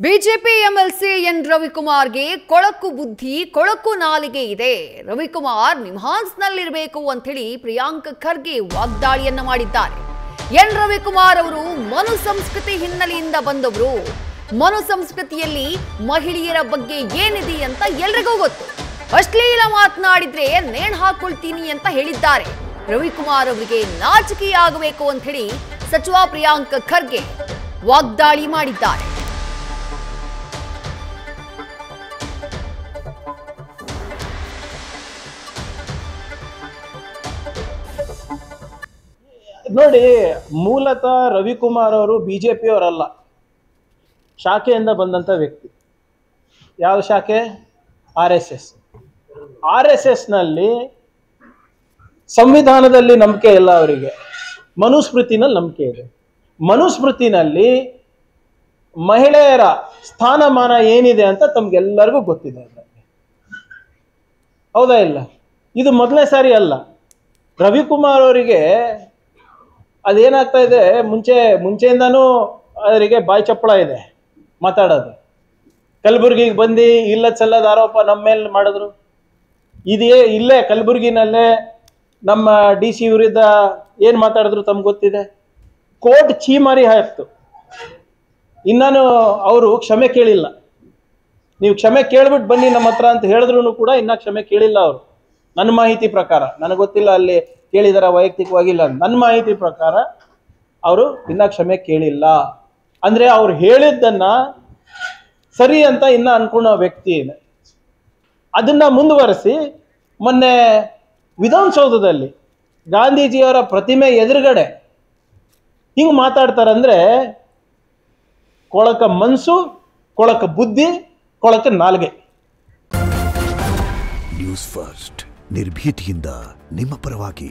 BJP MLC N ರವಿಕುಮಾರ್ಗೆ ಕೊಳಕು ಬುದ್ಧಿ ಕೊಳಕು ನಾಲಿಗೆ ಇದೆ. ರವಿಕುಮಾರ್ ನಿಮ್ಹಾನ್ಸ್ನಲ್ಲಿರಬೇಕು ಅಂತ ಹೇಳಿ ಪ್ರಿಯಾಂಕ್ ಖರ್ಗೆ ವಾಗ್ದಾಳಿಯನ್ನ ಮಾಡಿದ್ದಾರೆ. ಎನ್ ರವಿಕುಮಾರ್ ಅವರು ಮನು ಸಂಸ್ಕೃತಿ ಹಿನ್ನೆಲೆಯಿಂದ ಬಂದವರು. ಮನು ಸಂಸ್ಕೃತಿಯಲ್ಲಿ ಮಹಿಳೆಯರ ಬಗ್ಗೆ ಏನಿದೆ ಅಂತ ಎಲ್ರಿಗೂ ಗೊತ್ತು. ಅಶ್ಲೀಲ ಮಾತನಾಡಿದ್ರೆ ನೇಣು ಹಾಕೊಳ್ತೀನಿ ಅಂತ ಹೇಳಿದ್ದಾರೆ. ರವಿಕುಮಾರ್ ಅವರಿಗೆ ನಾಚಿಕೆಯಾಗಬೇಕು ಅಂತ ಹೇಳಿ ಸಚಿವ ಪ್ರಿಯಾಂಕ್ ಖರ್ಗೆ ವಾಗ್ದಾಳಿ ಮಾಡಿದ್ದಾರೆ. ನೋಡಿ, ಮೂಲತಃ ರವಿಕುಮಾರ್ ಅವರು ಬಿಜೆಪಿ ಅವರಲ್ಲ, ಶಾಖೆಯಿಂದ ಬಂದಂಥ ವ್ಯಕ್ತಿ. ಯಾವ ಶಾಖೆ? RSS ನಲ್ಲಿ ಸಂವಿಧಾನದಲ್ಲಿ ನಂಬಿಕೆ ಇಲ್ಲ ಅವರಿಗೆ, ಮನುಸ್ಮೃತಿನಲ್ಲಿ ನಂಬಿಕೆ ಇದೆ. ಮನುಸ್ಮೃತಿನಲ್ಲಿ ಮಹಿಳೆಯರ ಸ್ಥಾನಮಾನ ಏನಿದೆ ಅಂತ ತಮ್ಗೆಲ್ಲರಿಗೂ ಗೊತ್ತಿದೆ. ಹೌದಾ ಇಲ್ಲ? ಇದು ಮೊದಲನೇ ಸಾರಿ ಅಲ್ಲ. ರವಿಕುಮಾರ್ ಅವರಿಗೆ ಅದೇನಾಗ್ತಾ ಇದೆ, ಮುಂಚೆಯಿಂದಾನು ಅವರಿಗೆ ಬಾಯಿ ಚಪ್ಪಳ ಇದೆ ಮಾತಾಡೋದು. ಕಲಬುರ್ಗಿಗೆ ಬಂದು ಇಲ್ಲದ ಸಲ್ಲದ ಆರೋಪ ನಮ್ಮ ಮೇಲೆ ಮಾಡಿದ್ರು. ಇಲ್ಲೇ ಕಲಬುರ್ಗಿನಲ್ಲೇ ನಮ್ಮ DC ವಿರುದ್ಧ ಏನು ಮಾತಾಡಿದ್ರು ತಮ್ಗೆ ಗೊತ್ತಿದೆ. ಕೋರ್ಟ್ ಚೀಮಾರಿ ಹಾಕ್ತು. ಇನ್ನೂ ಅವರು ಕ್ಷಮೆ ಕೇಳಿಲ್ಲ. ನೀವು ಕ್ಷಮೆ ಕೇಳ್ಬಿಟ್ಟು ಬನ್ನಿ ನಮ್ಮ ಹತ್ರ ಅಂತ ಹೇಳಿದ್ರು ಕೂಡ ಇನ್ನೂ ಕ್ಷಮೆ ಕೇಳಿಲ್ಲ ಅವರು. ನನ್ನ ಮಾಹಿತಿ ಪ್ರಕಾರ, ನನಗೆ ಗೊತ್ತಿಲ್ಲ ಅಲ್ಲಿ ಕೇಳಿದಾರ ವೈಯಕ್ತಿಕವಾಗಿಲ್ಲ, ನನ್ನ ಮಾಹಿತಿ ಪ್ರಕಾರ ಅವರು ಇನ್ನ ಕ್ಷಮೆ ಕೇಳಿಲ್ಲ. ಅಂದ್ರೆ ಅವ್ರು ಹೇಳಿದ್ದನ್ನ ಸರಿ ಅಂತ ಇನ್ನ ಅನ್ಕೊಳ್ಳೋ ವ್ಯಕ್ತಿ. ಅದನ್ನ ಮುಂದುವರೆಸಿ ಮೊನ್ನೆ ವಿಧಾನಸೌಧದಲ್ಲಿ ಗಾಂಧೀಜಿಯವರ ಪ್ರತಿಮೆ ಎದುರುಗಡೆ ಹಿಂಗ್ ಮಾತಾಡ್ತಾರಂದ್ರೆ ಕೊಳಕ ಮನ್ಸು, ಕೊಳಕ ಬುದ್ಧಿ, ಕೊಳಕ ನಾಲ್ಗೆ. ನ್ಯೂಸ್ ಫಸ್ಟ್ ನಿರ್ಭೀತಿಯಿಂದ ನಿಮ್ಮ ಪರವಾಗಿ.